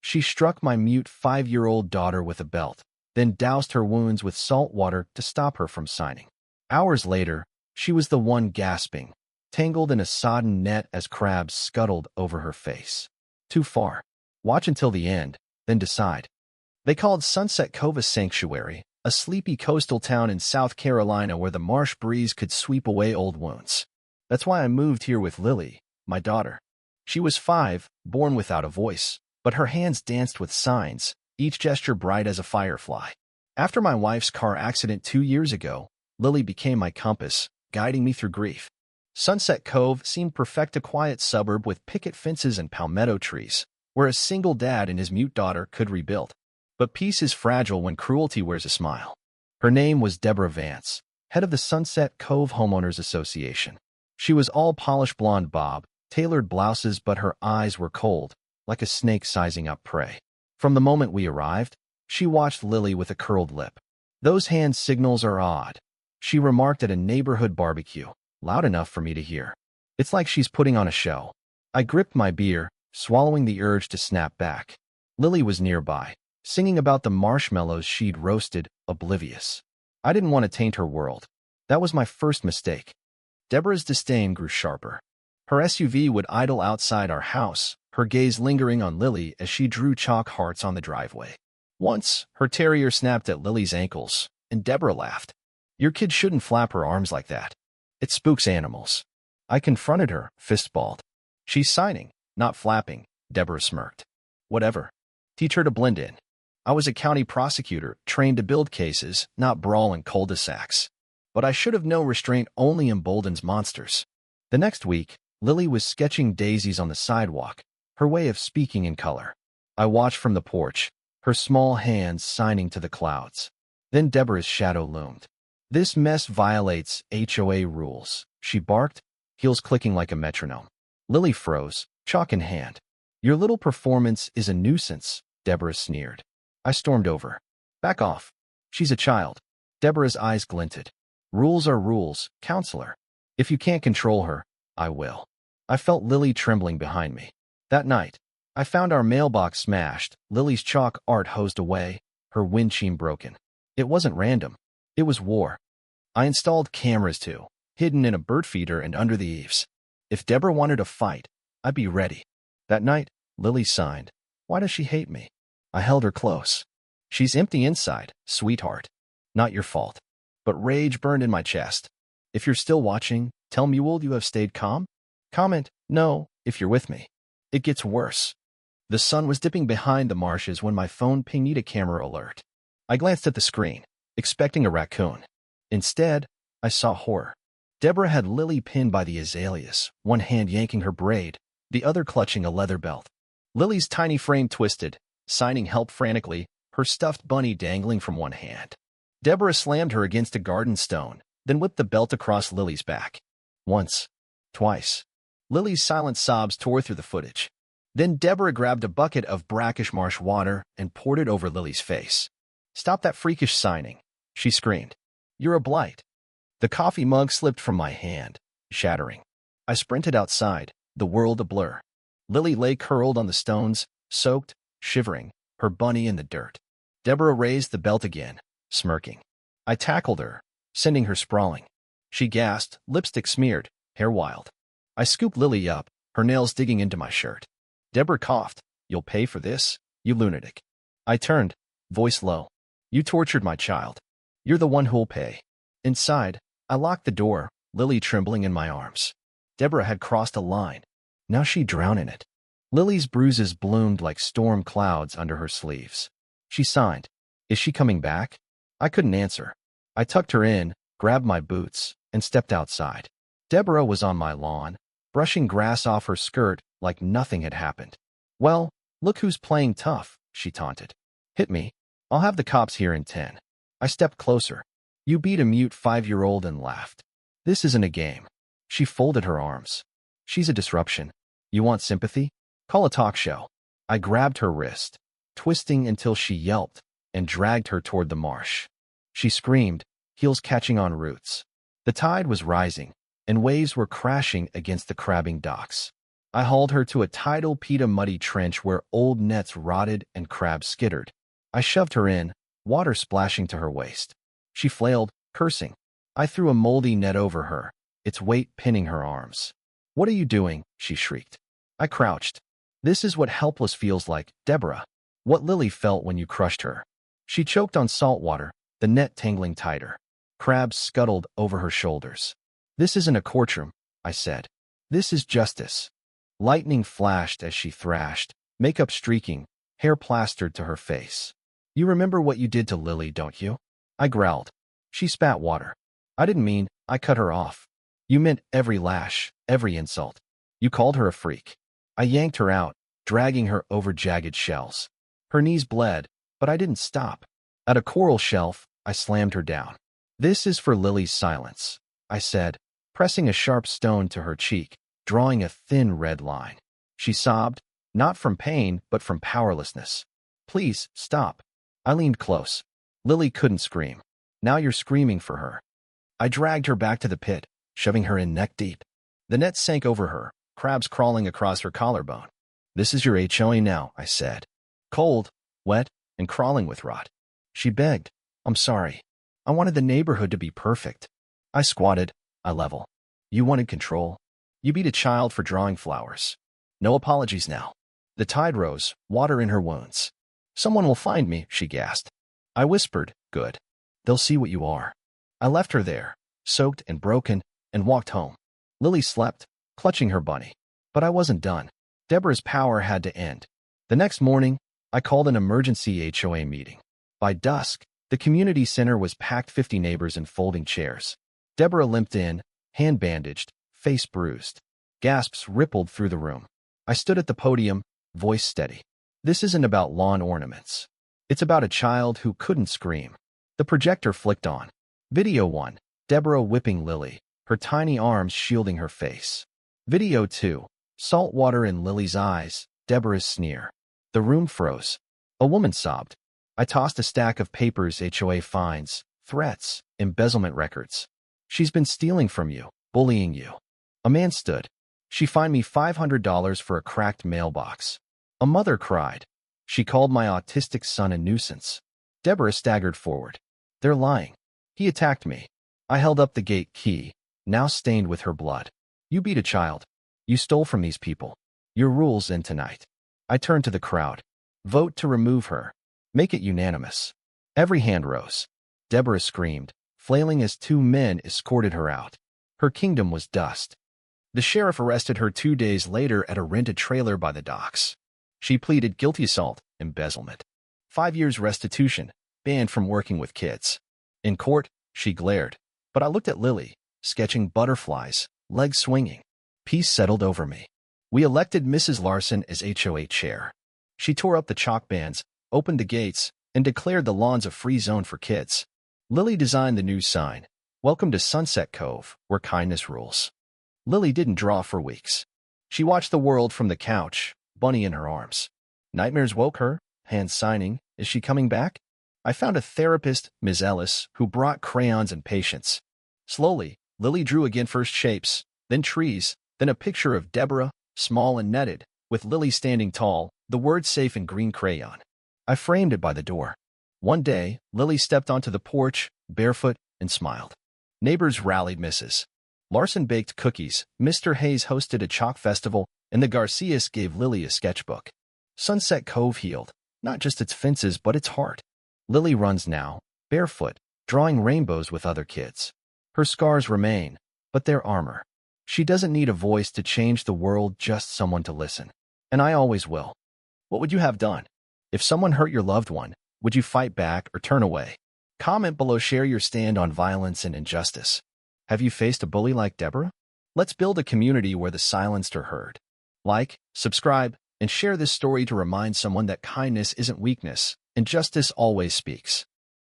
She struck my mute 5-year-old daughter with a belt, then doused her wounds with salt water to stop her from signing. Hours later, she was the one gasping, tangled in a sodden net as crabs scuttled over her face. Too far. Watch until the end, then decide. They called Sunset Cove a sanctuary, a sleepy coastal town in South Carolina where the marsh breeze could sweep away old wounds. That's why I moved here with Lily, my daughter. She was 5, born without a voice, but her hands danced with signs, each gesture bright as a firefly. After my wife's car accident 2 years ago, Lily became my compass, guiding me through grief. Sunset Cove seemed perfect, a quiet suburb with picket fences and palmetto trees, where a single dad and his mute daughter could rebuild. But peace is fragile when cruelty wears a smile. Her name was Deborah Vance, head of the Sunset Cove Homeowners Association. She was all polished blonde bob, tailored blouses, but her eyes were cold, like a snake sizing up prey. From the moment we arrived, she watched Lily with a curled lip. "Those hand signals are odd," she remarked at a neighborhood barbecue, loud enough for me to hear. "It's like she's putting on a show." I gripped my beer, swallowing the urge to snap back. Lily was nearby, singing about the marshmallows she'd roasted, oblivious. I didn't want to taint her world. That was my first mistake. Deborah's disdain grew sharper. Her SUV would idle outside our house, her gaze lingering on Lily as she drew chalk hearts on the driveway. Once, her terrier snapped at Lily's ankles, and Deborah laughed. "Your kid shouldn't flap her arms like that. It spooks animals." I confronted her, fist-balled. "She's signing, not flapping," Deborah smirked. "Whatever. Teach her to blend in." I was a county prosecutor, trained to build cases, not brawl in cul-de-sacs. But I should have known restraint only emboldens monsters. The next week, Lily was sketching daisies on the sidewalk, her way of speaking in color. I watched from the porch, her small hands signing to the clouds. Then Deborah's shadow loomed. "This mess violates HOA rules," she barked, heels clicking like a metronome. Lily froze, chalk in hand. "Your little performance is a nuisance," Deborah sneered. I stormed over. "Back off. She's a child." Deborah's eyes glinted. "Rules are rules, counselor. If you can't control her, I will." I felt Lily trembling behind me. That night, I found our mailbox smashed, Lily's chalk art hosed away, her windshield broken. It wasn't random. It was war. I installed cameras too, hidden in a bird feeder and under the eaves. If Deborah wanted a fight, I'd be ready. That night, Lily signed. "Why does she hate me?" I held her close. "She's empty inside, sweetheart. Not your fault." But rage burned in my chest. If you're still watching, tell me, will you have stayed calm? Comment "no" if you're with me. It gets worse. The sun was dipping behind the marshes when my phone pinged a camera alert. I glanced at the screen, expecting a raccoon. Instead, I saw horror. Deborah had Lily pinned by the azaleas, one hand yanking her braid, the other clutching a leather belt. Lily's tiny frame twisted, signing help frantically, her stuffed bunny dangling from one hand. Deborah slammed her against a garden stone, then whipped the belt across Lily's back. Once. Twice. Lily's silent sobs tore through the footage. Then Deborah grabbed a bucket of brackish marsh water and poured it over Lily's face. "Stop that freakish signing," she screamed. "You're a blight." The coffee mug slipped from my hand, shattering. I sprinted outside, the world a blur. Lily lay curled on the stones, soaked, shivering, her bunny in the dirt. Deborah raised the belt again, smirking. I tackled her, sending her sprawling. She gasped, lipstick smeared, hair wild. I scooped Lily up, her nails digging into my shirt. Deborah coughed. "You'll pay for this, you lunatic." I turned, voice low. "You tortured my child. You're the one who'll pay." Inside, I locked the door, Lily trembling in my arms. Deborah had crossed a line. Now she'd drown in it. Lily's bruises bloomed like storm clouds under her sleeves. She signed. "Is she coming back?" I couldn't answer. I tucked her in, grabbed my boots, and stepped outside. Deborah was on my lawn, brushing grass off her skirt like nothing had happened. "Well, look who's playing tough," she taunted. "Hit me. I'll have the cops here in 10. I stepped closer. "You beat a mute 5-year-old and laughed. This isn't a game." She folded her arms. "She's a disruption. You want sympathy? Call a talk show." I grabbed her wrist, twisting until she yelped, and dragged her toward the marsh. She screamed, heels catching on roots. The tide was rising, and waves were crashing against the crabbing docks. I hauled her to a tidal pita muddy trench where old nets rotted and crabs skittered. I shoved her in, water splashing to her waist. She flailed, cursing. I threw a moldy net over her, its weight pinning her arms. "What are you doing?" she shrieked. I crouched. "This is what helpless feels like, Deborah. What Lily felt when you crushed her." She choked on salt water, the net tangling tighter. Crabs scuttled over her shoulders. "This isn't a courtroom," I said. "This is justice." Lightning flashed as she thrashed, makeup streaking, hair plastered to her face. "You remember what you did to Lily, don't you?" I growled. She spat water. "I didn't mean," I cut her off. "You meant every lash, every insult. You called her a freak." I yanked her out, dragging her over jagged shells. Her knees bled, but I didn't stop. At a coral shelf, I slammed her down. "This is for Lily's silence," I said, pressing a sharp stone to her cheek, drawing a thin red line. She sobbed, not from pain, but from powerlessness. "Please, stop." I leaned close. "Lily couldn't scream. Now you're screaming for her." I dragged her back to the pit, shoving her in neck deep. The net sank over her, crabs crawling across her collarbone. "This is your HOA now," I said. Cold, wet, and crawling with rot. She begged. "I'm sorry. I wanted the neighborhood to be perfect." I squatted, eye level. "You wanted control. You beat a child for drawing flowers. No apologies now." The tide rose, water in her wounds. "Someone will find me," she gasped. I whispered, "Good. They'll see what you are." I left her there, soaked and broken, and walked home. Lily slept, clutching her bunny. But I wasn't done. Deborah's power had to end. The next morning, I called an emergency HOA meeting. By dusk, the community center was packed, 50 neighbors in folding chairs. Deborah limped in, hand bandaged, face bruised. Gasps rippled through the room. I stood at the podium, voice steady. "This isn't about lawn ornaments. It's about a child who couldn't scream." The projector flicked on. Video 1, Deborah whipping Lily, her tiny arms shielding her face. Video 2, salt water in Lily's eyes, Deborah's sneer. The room froze. A woman sobbed. I tossed a stack of papers, HOA fines, threats, embezzlement records. "She's been stealing from you, bullying you." A man stood. "She fined me $500 for a cracked mailbox." A mother cried. "She called my autistic son a nuisance." Deborah staggered forward. "They're lying. He attacked me." I held up the gate key, now stained with her blood. "You beat a child. You stole from these people. Your rules end tonight." I turned to the crowd. "Vote to remove her. Make it unanimous." Every hand rose. Deborah screamed, flailing as 2 men escorted her out. Her kingdom was dust. The sheriff arrested her 2 days later at a rented trailer by the docks. She pleaded guilty: assault, embezzlement. 5 years restitution, banned from working with kids. In court, she glared. But I looked at Lily, sketching butterflies, legs swinging. Peace settled over me. We elected Mrs. Larson as HOA chair. She tore up the chalk bands, opened the gates, and declared the lawns a free zone for kids. Lily designed the new sign, "Welcome to Sunset Cove, where kindness rules." Lily didn't draw for weeks. She watched the world from the couch, bunny in her arms. Nightmares woke her, hands signing. "Is she coming back?" I found a therapist, Ms. Ellis, who brought crayons and patience. Slowly, Lily drew again, first shapes, then trees, then a picture of Deborah, small and netted, with Lily standing tall, the word "safe" in green crayon. I framed it by the door. One day, Lily stepped onto the porch, barefoot, and smiled. Neighbors rallied. Mrs. Larson baked cookies, Mr. Hayes hosted a chalk festival, and the Garcias gave Lily a sketchbook. Sunset Cove healed, not just its fences but its heart. Lily runs now, barefoot, drawing rainbows with other kids. Her scars remain, but they're armor. She doesn't need a voice to change the world, just someone to listen. And I always will. What would you have done? If someone hurt your loved one, would you fight back or turn away? Comment below, share your stand on violence and injustice. Have you faced a bully like Deborah? Let's build a community where the silenced are heard. Like, subscribe, and share this story to remind someone that kindness isn't weakness, and justice always speaks.